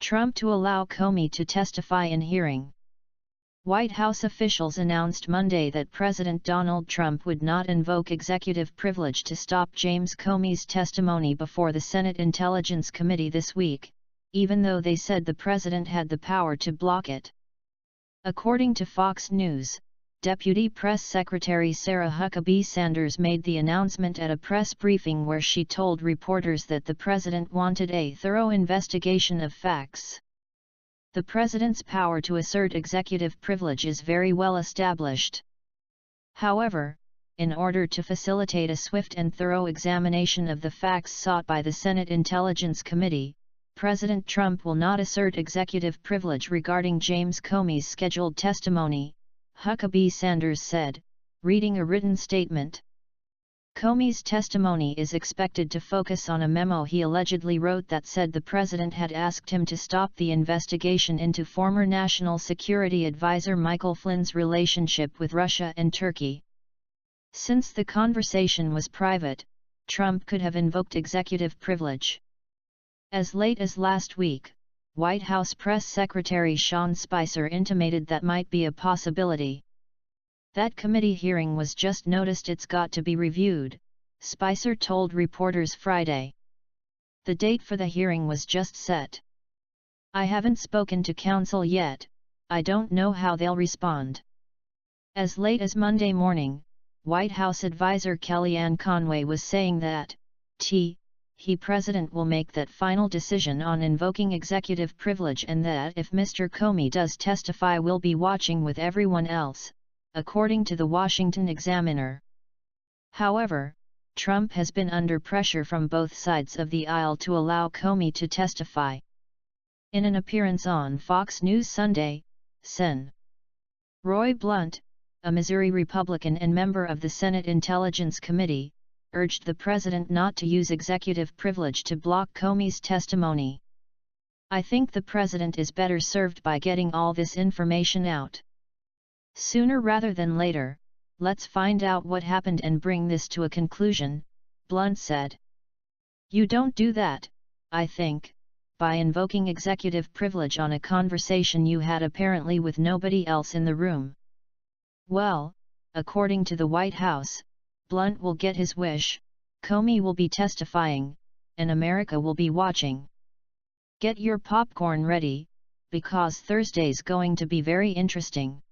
Trump to allow Comey to testify in hearing. White House officials announced Monday that President Donald Trump would not invoke executive privilege to stop James Comey's testimony before the Senate Intelligence Committee this week, even though they said the president had the power to block it. According to Fox News, Deputy Press Secretary Sarah Huckabee Sanders made the announcement at a press briefing where she told reporters that the president wanted a thorough investigation of facts. The president's power to assert executive privilege is very well established. However, in order to facilitate a swift and thorough examination of the facts sought by the Senate Intelligence Committee, President Trump will not assert executive privilege regarding James Comey's scheduled testimony, Huckabee Sanders said, reading a written statement. Comey's testimony is expected to focus on a memo he allegedly wrote that said the president had asked him to stop the investigation into former National Security Advisor Michael Flynn's relationship with Russia and Turkey. Since the conversation was private, Trump could have invoked executive privilege. As late as last week, White House Press Secretary Sean Spicer intimated that might be a possibility. That committee hearing was just noticed, it's got to be reviewed, Spicer told reporters Friday. The date for the hearing was just set. I haven't spoken to counsel yet, I don't know how they'll respond. As late as Monday morning, White House advisor Kellyanne Conway was saying that, he president will make that final decision on invoking executive privilege and that if Mr. Comey does testify we'll be watching with everyone else, according to the Washington Examiner. However, Trump has been under pressure from both sides of the aisle to allow Comey to testify. In an appearance on Fox News Sunday, Sen. Roy Blunt, a Missouri Republican and member of the Senate Intelligence Committee, urged the president not to use executive privilege to block Comey's testimony. I think the president is better served by getting all this information out sooner rather than later. Let's find out what happened and bring this to a conclusion, Blunt said. You don't do that, I think, by invoking executive privilege on a conversation you had apparently with nobody else in the room. Well, according to the White House, Blunt will get his wish, Comey will be testifying, and America will be watching. Get your popcorn ready, because Thursday's going to be very interesting.